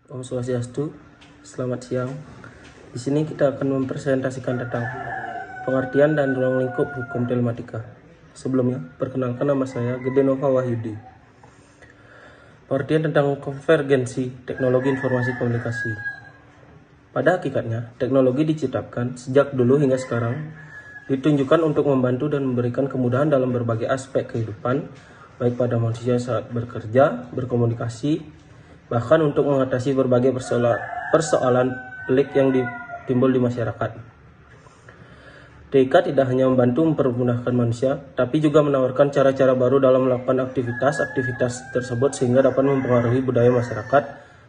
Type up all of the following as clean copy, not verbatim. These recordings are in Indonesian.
Om Swastiastu, selamat siang. Di sini kita akan mempresentasikan tentang pengertian dan ruang lingkup hukum telematika. Sebelumnya, perkenalkan nama saya Gede Nova Wahyudi. Pengertian tentang konvergensi teknologi informasi komunikasi. Pada hakikatnya, teknologi diciptakan sejak dulu hingga sekarang ditunjukkan untuk membantu dan memberikan kemudahan dalam berbagai aspek kehidupan, baik pada manusia saat bekerja, berkomunikasi, bahkan untuk mengatasi berbagai persoalan pelik yang timbul di masyarakat. TIK tidak hanya membantu mempermudahkan manusia, tapi juga menawarkan cara-cara baru dalam melakukan aktivitas tersebut sehingga dapat mempengaruhi budaya masyarakat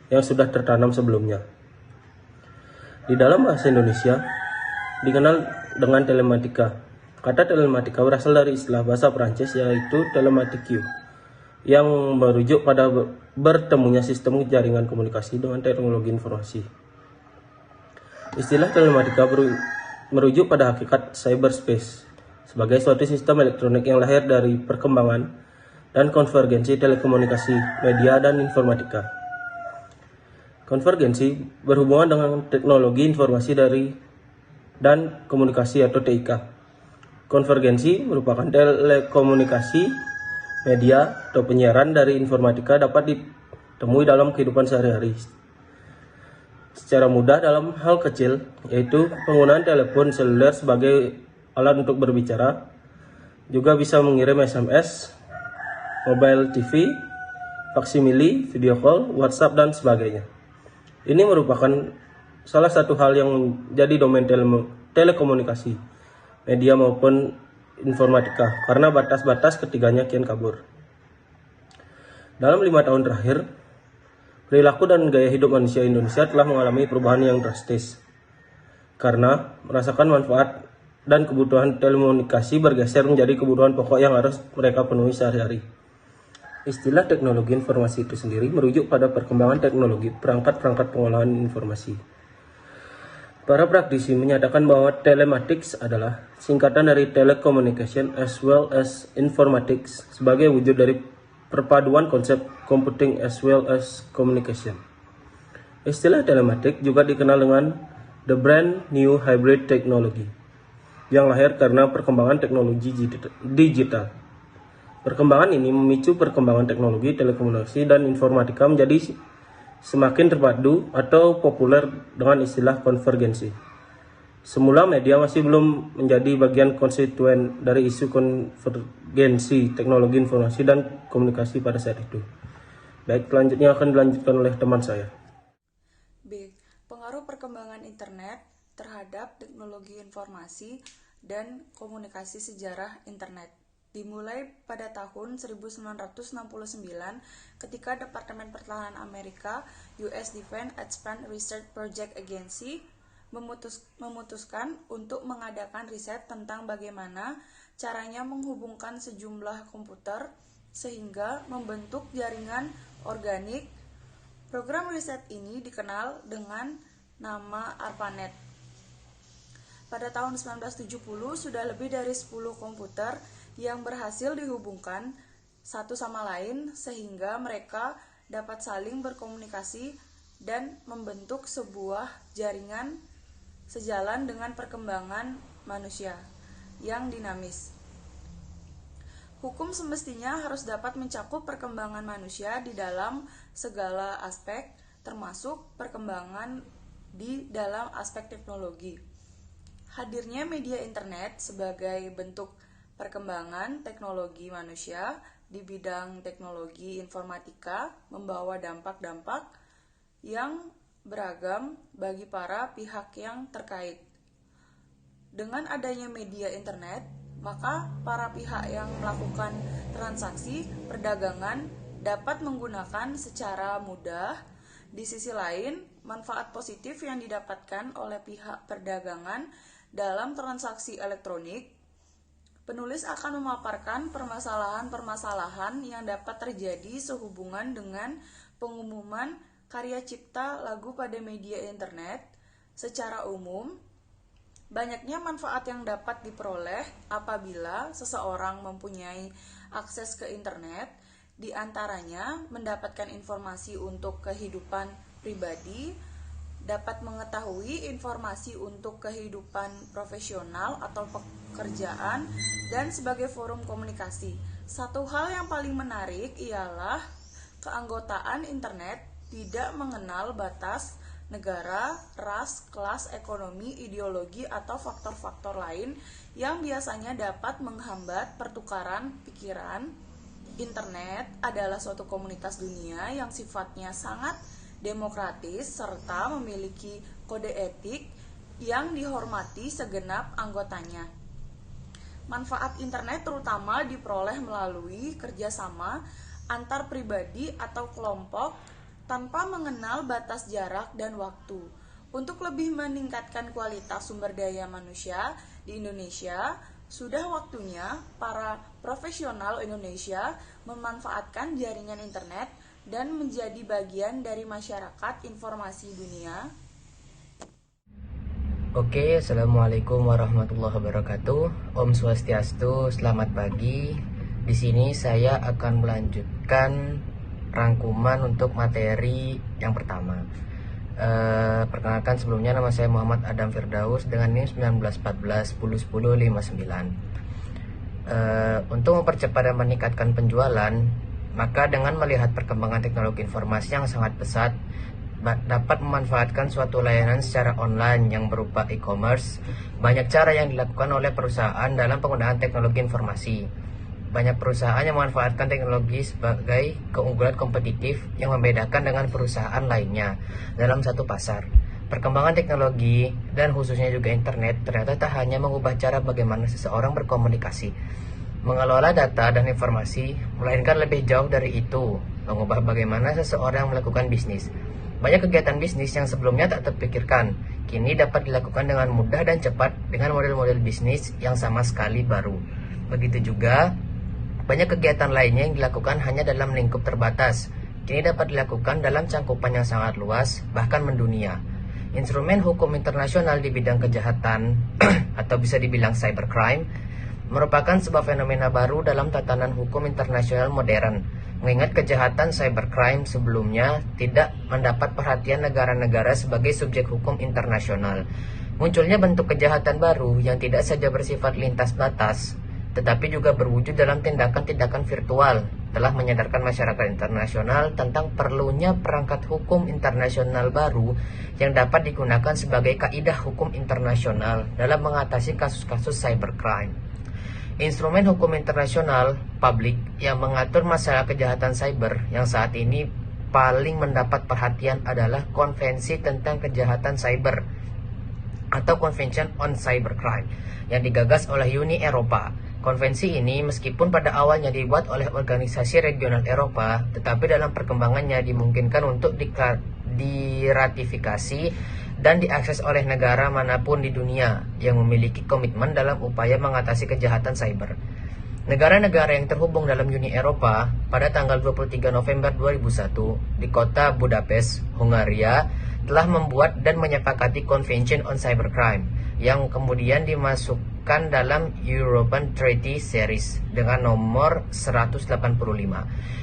yang sudah tertanam sebelumnya. Di dalam bahasa Indonesia, dikenal dengan telematika. Kata telematika berasal dari istilah bahasa Prancis yaitu telematique, yang merujuk pada bertemunya sistem jaringan komunikasi dengan teknologi informasi. Istilah telematika merujuk pada hakikat cyberspace sebagai suatu sistem elektronik yang lahir dari perkembangan dan konvergensi telekomunikasi, media, dan informatika. Konvergensi berhubungan dengan teknologi informasi dan komunikasi atau TIK. Konvergensi merupakan telekomunikasi, media, atau penyiaran dari informatika dapat ditemui dalam kehidupan sehari-hari secara mudah dalam hal kecil, yaitu penggunaan telepon seluler sebagai alat untuk berbicara, juga bisa mengirim SMS, mobile TV, faksimili, video call, WhatsApp, dan sebagainya. Ini merupakan salah satu hal yang menjadi domain telekomunikasi, media maupun informatika, karena batas-batas ketiganya kian kabur. Dalam 5 tahun terakhir, perilaku dan gaya hidup manusia Indonesia telah mengalami perubahan yang drastis, karena merasakan manfaat dan kebutuhan telekomunikasi bergeser menjadi kebutuhan pokok yang harus mereka penuhi sehari-hari. Istilah teknologi informasi itu sendiri merujuk pada perkembangan teknologi perangkat-perangkat pengolahan informasi. Para praktisi menyatakan bahwa telematics adalah singkatan dari telecommunication as well as informatics sebagai wujud dari perpaduan konsep computing as well as communication. Istilah telematik juga dikenal dengan the brand new hybrid technology yang lahir karena perkembangan teknologi digital. Perkembangan ini memicu perkembangan teknologi telekomunikasi dan informatika menjadi semakin terpadu atau populer dengan istilah konvergensi. Semula media masih belum menjadi bagian konstituen dari isu konvergensi teknologi informasi dan komunikasi pada saat itu. Baik, selanjutnya akan dilanjutkan oleh teman saya. B. Pengaruh perkembangan internet terhadap teknologi informasi dan komunikasi sejarah internet. Dimulai pada tahun 1969 ketika Departemen Pertahanan Amerika US Defense Advanced Research Project Agency memutuskan untuk mengadakan riset tentang bagaimana caranya menghubungkan sejumlah komputer sehingga membentuk jaringan organik. Program riset ini dikenal dengan nama ARPANET. Pada tahun 1970 sudah lebih dari 10 komputer yang berhasil dihubungkan satu sama lain sehingga mereka dapat saling berkomunikasi dan membentuk sebuah jaringan sejalan dengan perkembangan manusia yang dinamis. Hukum semestinya harus dapat mencakup perkembangan manusia di dalam segala aspek, termasuk perkembangan di dalam aspek teknologi. Hadirnya media internet sebagai bentuk perkembangan teknologi manusia di bidang teknologi informatika membawa dampak-dampak yang beragam bagi para pihak yang terkait. Dengan adanya media internet, maka para pihak yang melakukan transaksi perdagangan dapat menggunakan secara mudah. Di sisi lain, manfaat positif yang didapatkan oleh pihak perdagangan dalam transaksi elektronik. Penulis akan memaparkan permasalahan-permasalahan yang dapat terjadi sehubungan dengan pengumuman karya cipta lagu pada media internet. Secara umum, banyaknya manfaat yang dapat diperoleh apabila seseorang mempunyai akses ke internet, di antaranya mendapatkan informasi untuk kehidupan pribadi, dapat mengetahui informasi untuk kehidupan profesional atau pekerjaan, dan sebagai forum komunikasi. Satu hal yang paling menarik ialah keanggotaan internet tidak mengenal batas negara, ras, kelas, ekonomi, ideologi, atau faktor-faktor lain yang biasanya dapat menghambat pertukaran pikiran. Internet adalah suatu komunitas dunia yang sifatnya sangat demokratis serta memiliki kode etik yang dihormati segenap anggotanya. Manfaat internet terutama diperoleh melalui kerjasama antar pribadi atau kelompok tanpa mengenal batas jarak dan waktu. Untuk lebih meningkatkan kualitas sumber daya manusia di Indonesia, sudah waktunya para profesional Indonesia memanfaatkan jaringan internet dan menjadi bagian dari masyarakat informasi dunia. Oke, Assalamualaikum warahmatullahi wabarakatuh. Om Swastiastu, selamat pagi. Di sini saya akan melanjutkan rangkuman untuk materi yang pertama. Perkenalkan, sebelumnya nama saya Muhammad Adam Firdaus dengan NIM 1914 10 10 59. Untuk mempercepat dan meningkatkan penjualan, maka dengan melihat perkembangan teknologi informasi yang sangat pesat, dapat memanfaatkan suatu layanan secara online yang berupa e-commerce. Banyak cara yang dilakukan oleh perusahaan dalam penggunaan teknologi informasi. Banyak perusahaan yang memanfaatkan teknologi sebagai keunggulan kompetitif yang membedakan dengan perusahaan lainnya dalam satu pasar. Perkembangan teknologi dan khususnya juga internet ternyata tak hanya mengubah cara bagaimana seseorang berkomunikasi, mengelola data dan informasi, melainkan lebih jauh dari itu, mengubah bagaimana seseorang melakukan bisnis. Banyak kegiatan bisnis yang sebelumnya tak terpikirkan, kini dapat dilakukan dengan mudah dan cepat dengan model-model bisnis yang sama sekali baru. Begitu juga banyak kegiatan lainnya yang dilakukan hanya dalam lingkup terbatas, kini dapat dilakukan dalam cangkupan yang sangat luas, bahkan mendunia. Instrumen hukum internasional di bidang kejahatan atau bisa dibilang cybercrime merupakan sebuah fenomena baru dalam tatanan hukum internasional modern, mengingat kejahatan cybercrime sebelumnya tidak mendapat perhatian negara-negara sebagai subjek hukum internasional. Munculnya bentuk kejahatan baru yang tidak saja bersifat lintas batas, tetapi juga berwujud dalam tindakan-tindakan virtual, telah menyadarkan masyarakat internasional tentang perlunya perangkat hukum internasional baru yang dapat digunakan sebagai kaidah hukum internasional dalam mengatasi kasus-kasus cybercrime. Instrumen hukum internasional publik yang mengatur masalah kejahatan cyber yang saat ini paling mendapat perhatian adalah Konvensi tentang Kejahatan Cyber atau Convention on Cybercrime yang digagas oleh Uni Eropa. Konvensi ini meskipun pada awalnya dibuat oleh organisasi regional Eropa, tetapi dalam perkembangannya dimungkinkan untuk diratifikasi dan diakses oleh negara manapun di dunia yang memiliki komitmen dalam upaya mengatasi kejahatan cyber. Negara-negara yang terhubung dalam Uni Eropa pada tanggal 23 November 2001 di kota Budapest, Hungaria, telah membuat dan menyepakati Convention on Cybercrime yang kemudian dimasukkan dalam European Treaty Series dengan nomor 185.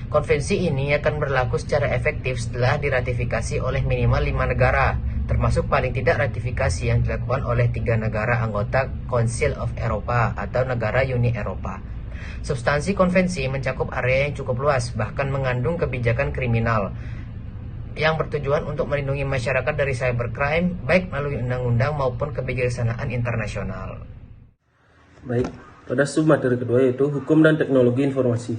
Konvensi ini akan berlaku secara efektif setelah diratifikasi oleh minimal 5 negara, termasuk paling tidak ratifikasi yang dilakukan oleh 3 negara anggota Council of Europa atau negara Uni Eropa. Substansi konvensi mencakup area yang cukup luas, bahkan mengandung kebijakan kriminal yang bertujuan untuk melindungi masyarakat dari cybercrime, baik melalui undang-undang maupun kebijaksanaan internasional. Baik, pada submateri kedua yaitu hukum dan teknologi informasi.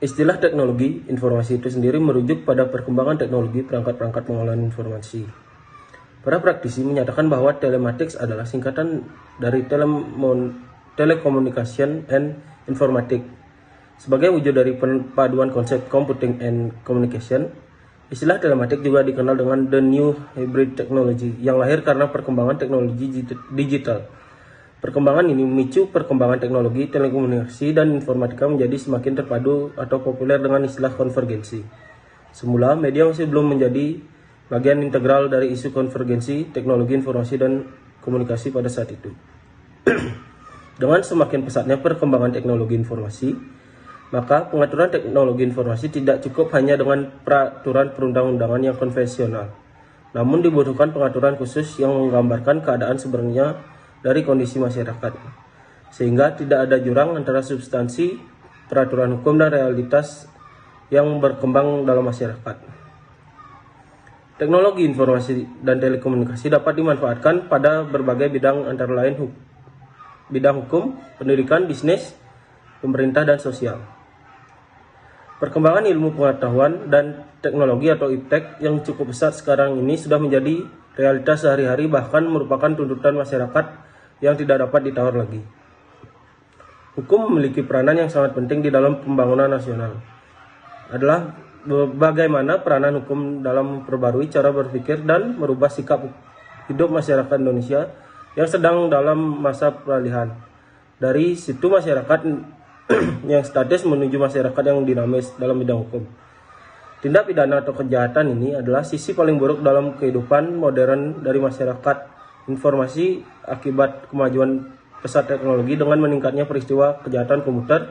Istilah teknologi informasi itu sendiri merujuk pada perkembangan teknologi perangkat-perangkat pengolahan informasi. Para praktisi menyatakan bahwa telematics adalah singkatan dari telecommunication and informatics. Sebagai wujud dari paduan konsep computing and communication, istilah telematik juga dikenal dengan the new hybrid technology yang lahir karena perkembangan teknologi digital. Perkembangan ini memicu perkembangan teknologi telekomunikasi dan informatika menjadi semakin terpadu atau populer dengan istilah konvergensi. Semula, media masih belum menjadi bagian integral dari isu konvergensi teknologi informasi dan komunikasi pada saat itu. Dengan semakin pesatnya perkembangan teknologi informasi, Maka pengaturan teknologi informasi tidak cukup hanya dengan peraturan perundang-undangan yang konvensional, namun dibutuhkan pengaturan khusus yang menggambarkan keadaan sebenarnya dari kondisi masyarakat, sehingga tidak ada jurang antara substansi peraturan hukum dan realitas yang berkembang dalam masyarakat. Teknologi informasi dan telekomunikasi dapat dimanfaatkan pada berbagai bidang antara lain bidang hukum, pendidikan, bisnis, pemerintah, dan sosial. Perkembangan ilmu pengetahuan dan teknologi atau iptek yang cukup besar sekarang ini sudah menjadi realitas sehari-hari, bahkan merupakan tuntutan masyarakat yang tidak dapat ditawar lagi. Hukum memiliki peranan yang sangat penting di dalam pembangunan nasional. Adalah bagaimana peranan hukum dalam memperbarui cara berpikir dan merubah sikap hidup masyarakat Indonesia yang sedang dalam masa peralihan dari situ masyarakat yang statis menuju masyarakat yang dinamis dalam bidang hukum. Tindak pidana atau kejahatan ini adalah sisi paling buruk dalam kehidupan modern dari masyarakat informasi akibat kemajuan pesat teknologi dengan meningkatnya peristiwa kejahatan komputer,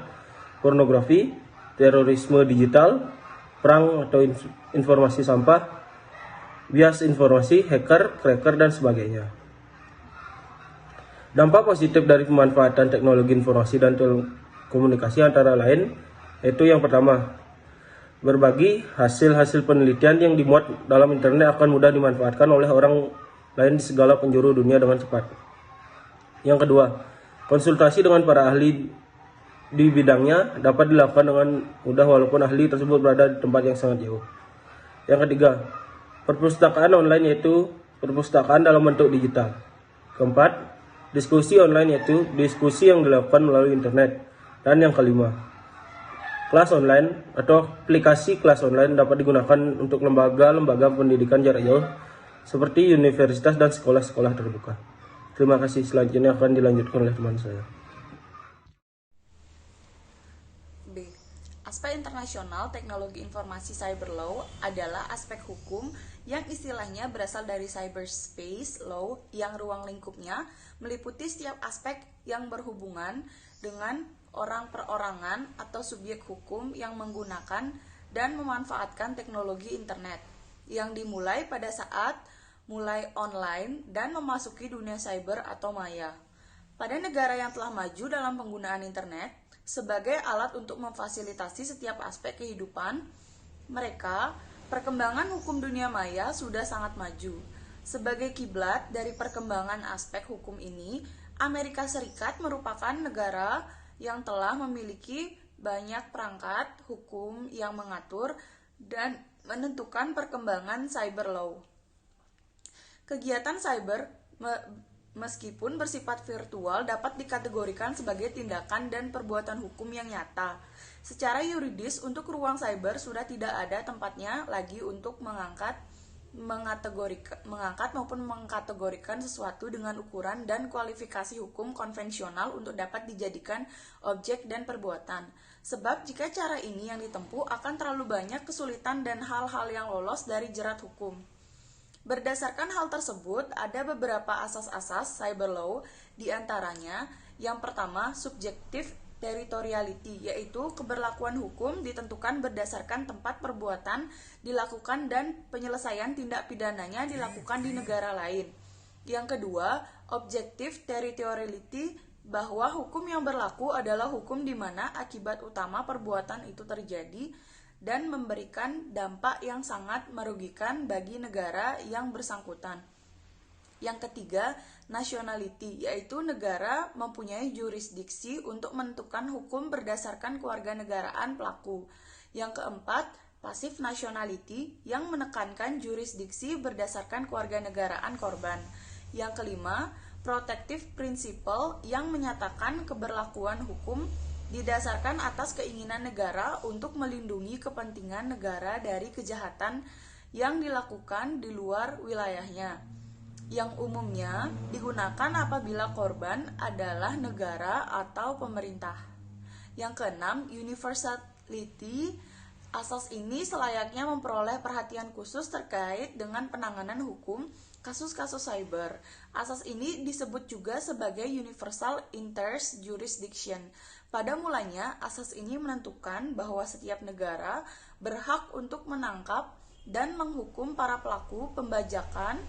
pornografi, terorisme digital, perang atau informasi sampah, bias informasi, hacker, cracker, dan sebagainya. Dampak positif dari pemanfaatan teknologi informasi dan telekomunikasi antara lain yaitu yang pertama, berbagi hasil-hasil penelitian yang dimuat dalam internet akan mudah dimanfaatkan oleh orang lain di segala penjuru dunia dengan cepat. Yang kedua, konsultasi dengan para ahli di bidangnya dapat dilakukan dengan mudah walaupun ahli tersebut berada di tempat yang sangat jauh. Yang ketiga, perpustakaan online yaitu perpustakaan dalam bentuk digital. Keempat, diskusi online yaitu diskusi yang dilakukan melalui internet. Dan yang kelima, kelas online atau aplikasi kelas online dapat digunakan untuk lembaga-lembaga pendidikan jarak jauh seperti universitas dan sekolah-sekolah terbuka. Terima kasih. Selanjutnya akan dilanjutkan oleh teman saya. B. Aspek internasional teknologi informasi cyber law adalah aspek hukum yang istilahnya berasal dari cyberspace law yang ruang lingkupnya meliputi setiap aspek yang berhubungan dengan orang perorangan atau subjek hukum yang menggunakan dan memanfaatkan teknologi internet yang dimulai pada saat mulai online dan memasuki dunia cyber atau maya. Pada negara yang telah maju dalam penggunaan internet sebagai alat untuk memfasilitasi setiap aspek kehidupan mereka, perkembangan hukum dunia maya sudah sangat maju. Sebagai kiblat dari perkembangan aspek hukum ini, Amerika Serikat merupakan negara yang telah memiliki banyak perangkat hukum yang mengatur dan menentukan perkembangan cyber law. Kegiatan cyber meskipun bersifat virtual dapat dikategorikan sebagai tindakan dan perbuatan hukum yang nyata. Secara yuridis untuk ruang cyber sudah tidak ada tempatnya lagi untuk mengangkat maupun mengkategorikan sesuatu dengan ukuran dan kualifikasi hukum konvensional untuk dapat dijadikan objek dan perbuatan. Sebab jika cara ini yang ditempuh akan terlalu banyak kesulitan dan hal-hal yang lolos dari jerat hukum. Berdasarkan hal tersebut, ada beberapa asas-asas cyber law, di antaranya yang pertama subjektif territoriality, yaitu keberlakuan hukum ditentukan berdasarkan tempat perbuatan dilakukan dan penyelesaian tindak pidananya dilakukan di negara lain. Yang kedua, objective territoriality, bahwa hukum yang berlaku adalah hukum di mana akibat utama perbuatan itu terjadi dan memberikan dampak yang sangat merugikan bagi negara yang bersangkutan. Yang ketiga, nationality, yaitu negara mempunyai jurisdiksi untuk menentukan hukum berdasarkan kewarganegaraan pelaku. Yang keempat, passive nationality, yang menekankan jurisdiksi berdasarkan kewarganegaraan korban. Yang kelima, protective principle, yang menyatakan keberlakuan hukum didasarkan atas keinginan negara untuk melindungi kepentingan negara dari kejahatan yang dilakukan di luar wilayahnya, yang umumnya digunakan apabila korban adalah negara atau pemerintah. Yang keenam, universality. Asas ini selayaknya memperoleh perhatian khusus terkait dengan penanganan hukum kasus-kasus cyber. Asas ini disebut juga sebagai Universal Interest Jurisdiction. Pada mulanya, asas ini menentukan bahwa setiap negara berhak untuk menangkap dan menghukum para pelaku pembajakan.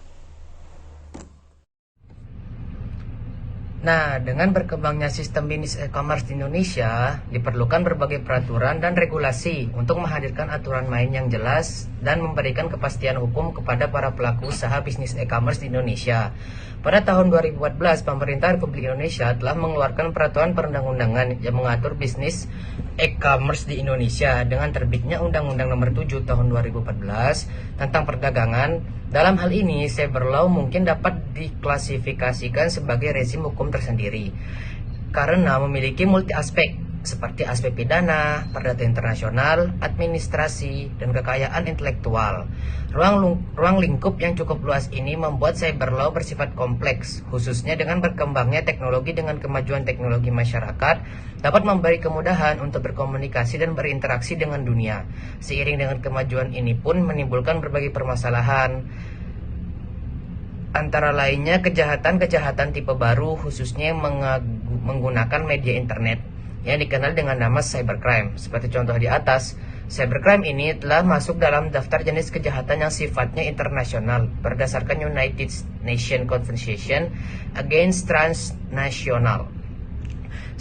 Nah, dengan berkembangnya sistem bisnis e-commerce di Indonesia, diperlukan berbagai peraturan dan regulasi untuk menghadirkan aturan main yang jelas dan memberikan kepastian hukum kepada para pelaku usaha bisnis e-commerce di Indonesia. Pada tahun 2014, pemerintah Republik Indonesia telah mengeluarkan peraturan perundang-undangan yang mengatur bisnis e-commerce di Indonesia dengan terbitnya Undang-Undang Nomor 7 Tahun 2014 tentang perdagangan. Dalam hal ini, cyber law mungkin dapat diklasifikasikan sebagai rezim hukum tersendiri karena memiliki multi aspek seperti aspek pidana, perdata internasional, administrasi, dan kekayaan intelektual. Ruang lingkup yang cukup luas ini membuat cyber law bersifat kompleks, khususnya dengan berkembangnya teknologi dengan kemajuan teknologi masyarakat dapat memberi kemudahan untuk berkomunikasi dan berinteraksi dengan dunia. Seiring dengan kemajuan ini pun menimbulkan berbagai permasalahan, antara lainnya kejahatan-kejahatan tipe baru khususnya yang menggunakan media internet yang dikenal dengan nama cybercrime. Seperti contoh di atas, cybercrime ini telah masuk dalam daftar jenis kejahatan yang sifatnya internasional berdasarkan United Nations Convention Against Transnational.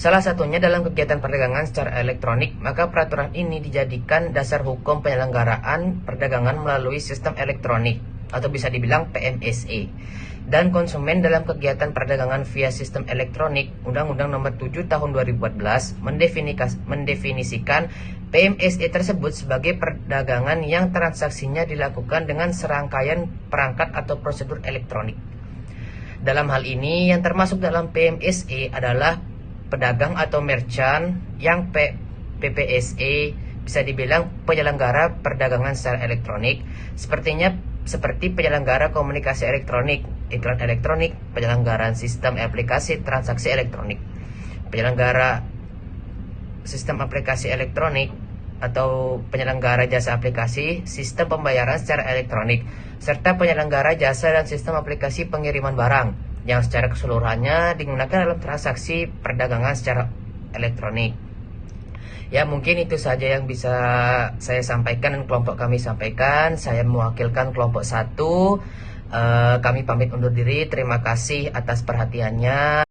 Salah satunya dalam kegiatan perdagangan secara elektronik, maka peraturan ini dijadikan dasar hukum penyelenggaraan perdagangan melalui sistem elektronik atau bisa dibilang PMSE. Dan konsumen dalam kegiatan perdagangan via sistem elektronik, Undang-Undang Nomor 7 Tahun 2014 mendefinisikan PMSE tersebut sebagai perdagangan yang transaksinya dilakukan dengan serangkaian perangkat atau prosedur elektronik. Dalam hal ini, yang termasuk dalam PMSE adalah pedagang atau merchant yang PPSE bisa dibilang penyelenggara perdagangan secara elektronik, seperti penyelenggara komunikasi elektronik, iklan elektronik, penyelenggaraan sistem aplikasi transaksi elektronik, penyelenggara sistem aplikasi elektronik atau penyelenggara jasa aplikasi sistem pembayaran secara elektronik, serta penyelenggara jasa dan sistem aplikasi pengiriman barang yang secara keseluruhannya digunakan dalam transaksi perdagangan secara elektronik. Ya, mungkin itu saja yang bisa saya sampaikan dan kelompok kami sampaikan. Saya mewakilkan kelompok 1. Kami pamit undur diri. Terima kasih atas perhatiannya.